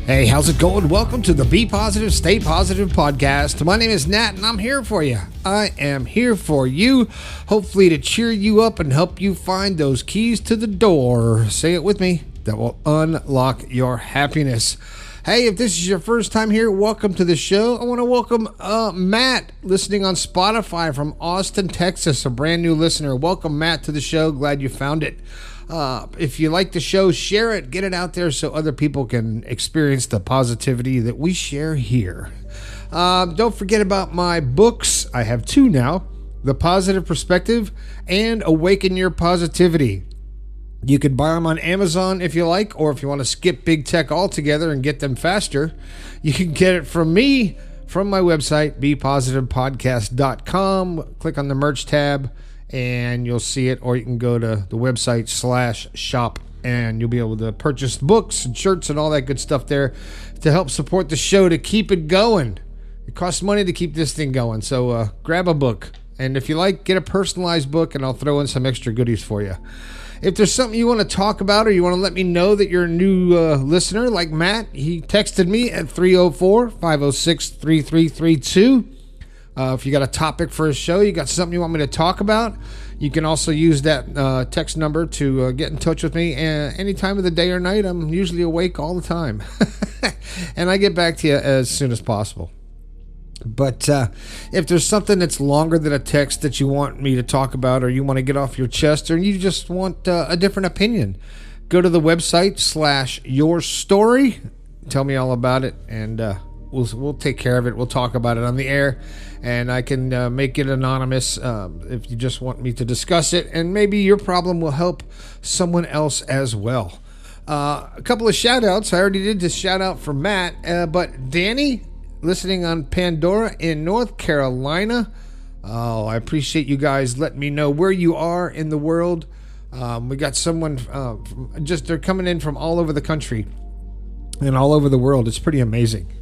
Hey, how's it going? Welcome to the Be Positive, Stay Positive podcast. My name is Nat, and I'm here for you. I am here for you, hopefully to cheer you up and help you find those keys to the door. Say it with me, that will unlock your happiness. Hey, if this is your first time here, welcome to the show. I want to welcome Matt, listening on Spotify from Austin, Texas, a brand new listener. Welcome, Matt, to the show. Glad you found it. If you like the show, share it, get it out there so other people can experience the positivity that we share here. Don't forget about my books. I have two now, The Positive Perspective and Awaken Your Positivity. You can buy them on Amazon if you like, or if you want to skip big tech altogether and get them faster, you can get it from me, from my website, bepositivepodcast.com. Click on the merch tab and you'll see it, or you can go to the website /shop and you'll be able to purchase books and shirts and all that good stuff there to help support the show, to keep it going. It costs money to keep this thing going, so grab a book, and if you like, get a personalized book and I'll throw in some extra goodies for you. If there's something you want to talk about, or you want to let me know that you're a new listener like Matt, he texted me at 304-506-3332. If you got a topic for a show, you got something you want me to talk about, you can also use that text number to get in touch with me any time of the day or night. I'm usually awake all the time. And I get back to you as soon as possible. But if there's something that's longer than a text that you want me to talk about, or you want to get off your chest, or you just want a different opinion, go to the website /yourstory. Tell me all about it, and we'll take care of it. We'll talk about it on the air, and I can make it anonymous if you just want me to discuss it, and maybe your problem will help someone else as well. A couple of shout outs. I already did this shout out for Matt, but Danny, listening on Pandora in North Carolina. Oh, I appreciate you guys letting me know where you are in the world. We got someone they're coming in from all over the country and all over the world. It's pretty amazing.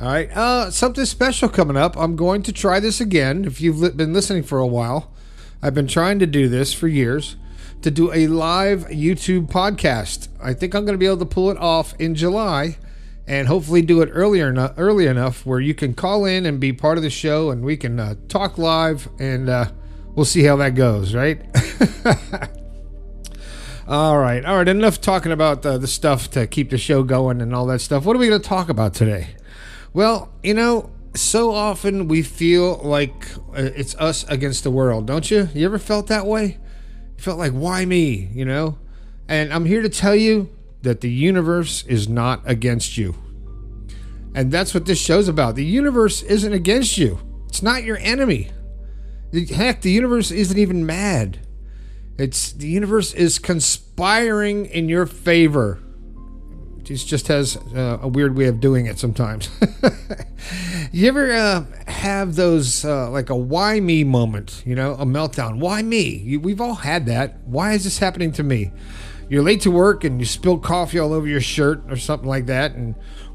All right, something special coming up. I'm going to try this again. If you've been listening for a while, I've been trying to do this for years, to do a live YouTube podcast. I think I'm going to be able to pull it off in July, and hopefully do it early enough where you can call in and be part of the show, and we can talk live, and we'll see how that goes, right? All right. Enough talking about the stuff to keep the show going and all that stuff. What are we going to talk about today? Well, so often we feel like it's us against the world, don't you? You ever felt that way? You felt like, why me, And I'm here to tell you that the universe is not against you. And that's what this show's about. The universe isn't against you. It's not your enemy. Heck, the universe isn't even mad. The universe is conspiring in your favor. It just has a weird way of doing it sometimes. You ever have those, like a why me moment, a meltdown? Why me? We've all had that. Why is this happening to me? You're late to work and you spill coffee all over your shirt or something like that,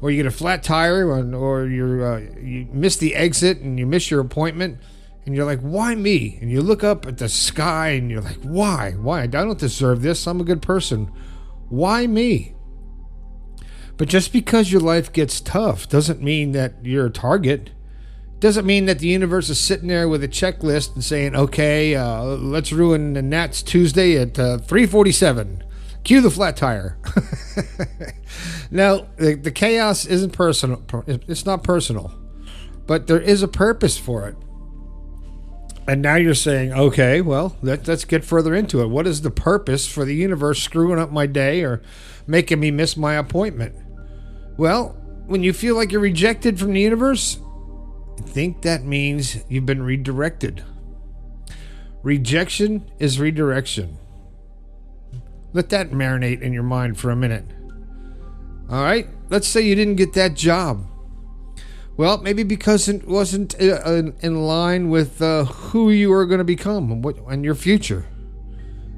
or you get a flat tire, or you miss the exit and you miss your appointment, and you're like, why me? And you look up at the sky and you're like, why? I don't deserve this. I'm a good person. Why me? But just because your life gets tough doesn't mean that you're a target. Doesn't mean that the universe is sitting there with a checklist and saying, okay, let's ruin the Nats Tuesday at 3:47. Cue the flat tire. Now, the chaos isn't personal. It's not personal, but there is a purpose for it. And now you're saying, okay, well, let's get further into it. What is the purpose for the universe screwing up my day or making me miss my appointment? Well, when you feel like you're rejected from the universe, I think that means you've been redirected. Rejection is redirection. Let that marinate in your mind for a minute. All right, let's say you didn't get that job. Well, maybe because it wasn't in line with who you are going to become and your future.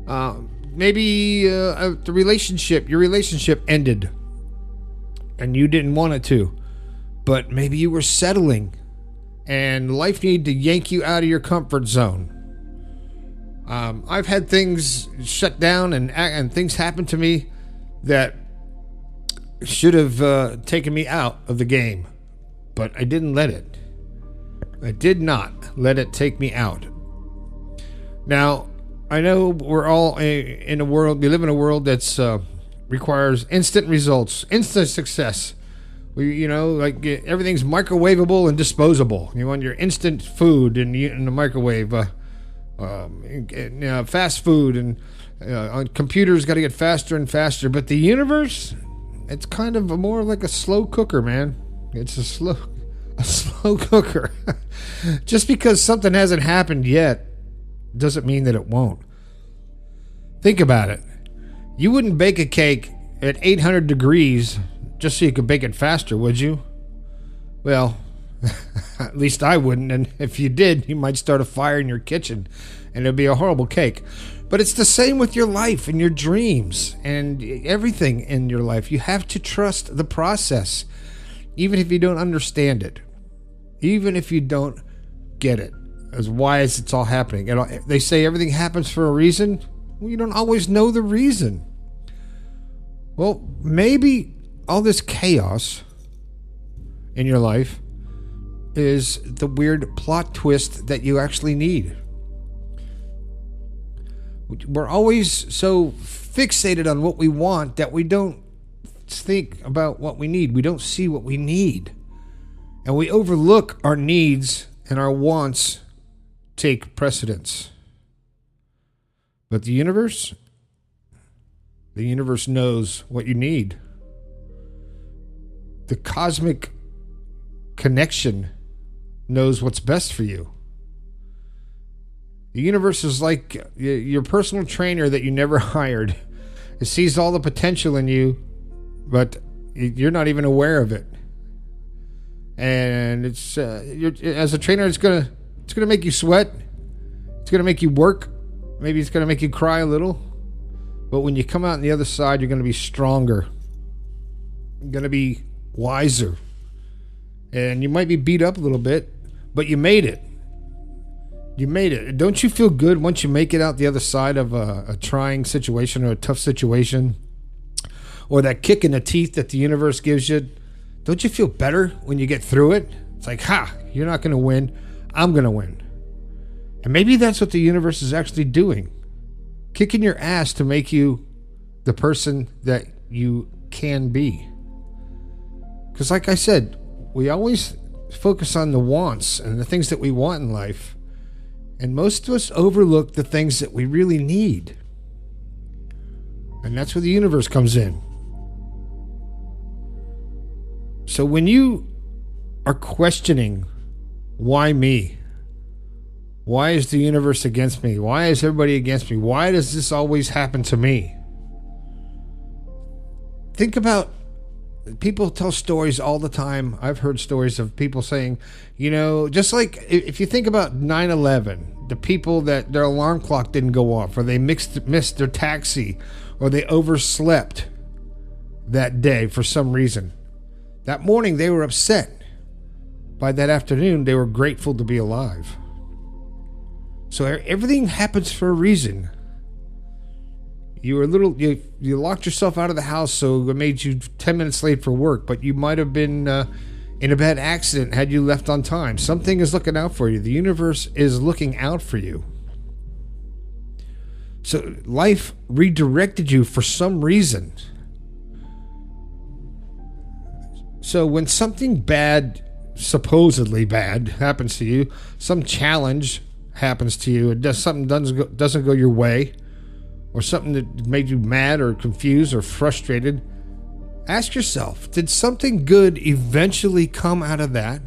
Maybe your relationship ended and you didn't want it to, but maybe you were settling and life needed to yank you out of your comfort zone. I've had things shut down and things happen to me that should have taken me out of the game, but I didn't let it. I did not let it take me out. Now, I know we're all in a world, we live in a world that's requires instant results, instant success. Like everything's microwavable and disposable. You want your instant food in the microwave, fast food, and on computers got to get faster and faster. But the universe, it's kind of more like a slow cooker, man. It's a slow cooker. Just because something hasn't happened yet doesn't mean that it won't. Think about it. You wouldn't bake a cake at 800 degrees just so you could bake it faster, would you? Well, at least I wouldn't, and if you did, you might start a fire in your kitchen, and it'd be a horrible cake. But it's the same with your life and your dreams and everything in your life. You have to trust the process, even if you don't understand it, even if you don't get it, as why is it's all happening. And they say everything happens for a reason. Well, you don't always know the reason. Well, maybe all this chaos in your life is the weird plot twist that you actually need. We're always so fixated on what we want that we don't think about what we need. We don't see what we need. And we overlook our needs, and our wants take precedence. But the universe knows what you need. The cosmic connection knows what's best for you. The universe is like your personal trainer that you never hired. It sees all the potential in you, but you're not even aware of it. And it's as a trainer, it's gonna make you sweat. It's gonna make you work. Maybe it's gonna make you cry a little. But when you come out on the other side, you're gonna be stronger. You're gonna be wiser. And you might be beat up a little bit, but you made it. You made it. Don't you feel good once you make it out the other side of a trying situation or a tough situation? Or that kick in the teeth that the universe gives you? Don't you feel better when you get through it? It's like, you're not going to win. I'm going to win. And maybe that's what the universe is actually doing. Kicking your ass to make you the person that you can be. Because like I said, we always focus on the wants and the things that we want in life. And most of us overlook the things that we really need. And that's where the universe comes in. So when you are questioning, why me? Why is the universe against me? Why is everybody against me? Why does this always happen to me? Think about, people tell stories all the time. I've heard stories of people saying, just like if you think about 9/11, the people that their alarm clock didn't go off, or they missed their taxi, or they overslept that day for some reason. That morning they were upset. By that afternoon they were grateful to be alive. So everything happens for a reason. You locked yourself out of the house, so it made you 10 minutes late for work, but you might have been in a bad accident had you left on time. Something is looking out for you. The universe is looking out for you. So life redirected you for some reason. So when something bad, supposedly bad, happens to you, some challenge happens to you, something doesn't go your way, or something that made you mad or confused or frustrated, ask yourself, did something good eventually come out of that?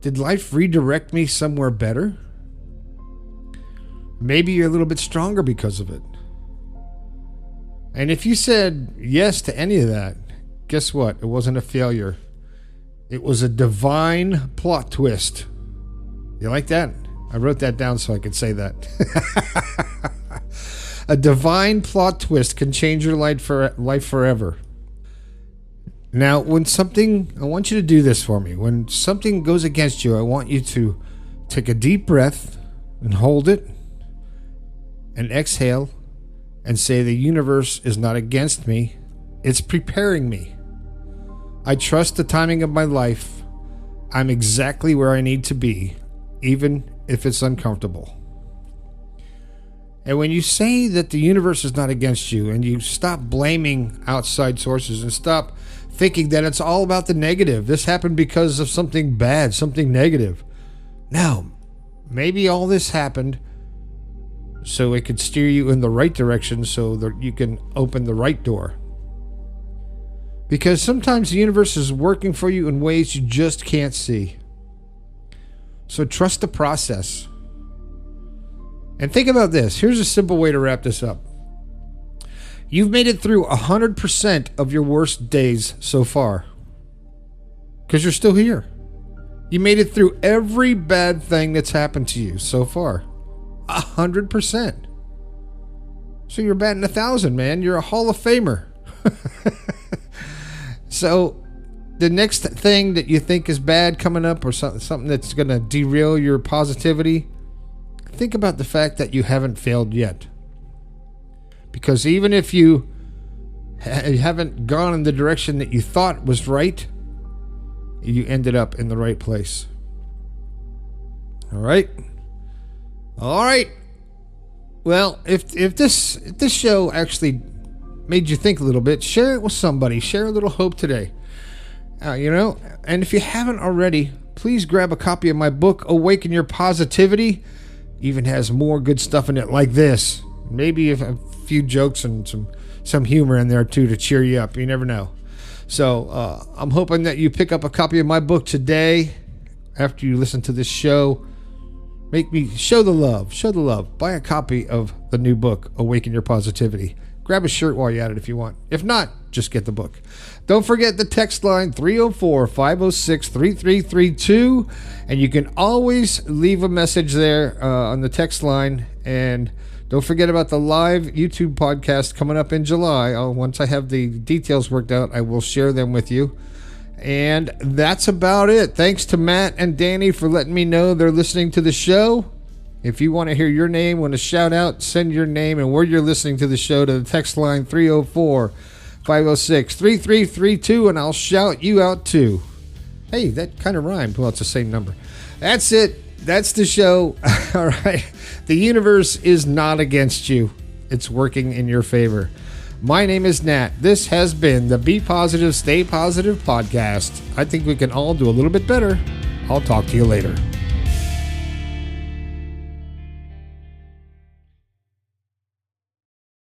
Did life redirect me somewhere better? Maybe you're a little bit stronger because of it. And if you said yes to any of that, guess what? It wasn't a failure. It was a divine plot twist. You like that? I wrote that down so I could say that. A divine plot twist can change your life forever. Now, I want you to do this for me. When something goes against you, I want you to take a deep breath and hold it and exhale and say, the universe is not against me. It's preparing me. I trust the timing of my life. I'm exactly where I need to be, even if it's uncomfortable. And when you say that the universe is not against you, and you stop blaming outside sources and stop thinking that it's all about the negative, this happened because of something bad, something negative. No, maybe all this happened so it could steer you in the right direction so that you can open the right door. Because sometimes the universe is working for you in ways you just can't see. So trust the process. And think about this. Here's a simple way to wrap this up. You've made it through 100% of your worst days so far. Because you're still here. You made it through every bad thing that's happened to you so far. 100%. So you're batting 1,000, man. You're a Hall of Famer. So the next thing that you think is bad coming up, or something that's going to derail your positivity, think about the fact that you haven't failed yet. Because even if you haven't gone in the direction that you thought was right, you ended up in the right place. All right? All right. Well, if this show actually made you think a little bit, share it with somebody. Share a little hope today. And if you haven't already, please grab a copy of my book, Awaken Your Positivity. Even has more good stuff in it like this. Maybe a few jokes and some humor in there too to cheer you up. You never know. So I'm hoping that you pick up a copy of my book today after you listen to this show. Make me show the love. Show the love. Buy a copy of the new book, Awaken Your Positivity. Grab a shirt while you're at it if you want. If not, just get the book. Don't forget the text line 304-506-3332. And you can always leave a message there on the text line. And don't forget about the live YouTube podcast coming up in July. Once I have the details worked out, I will share them with you. And that's about it. Thanks to Matt and Danny for letting me know they're listening to the show. If you want to hear your name, want to shout out, send your name and where you're listening to the show to the text line 304-506-3332, and I'll shout you out too. Hey, that kind of rhymed. Well, it's the same number. That's it. That's the show. All right. The universe is not against you. It's working in your favor. My name is Nat. This has been the Be Positive, Stay Positive podcast. I think we can all do a little bit better. I'll talk to you later.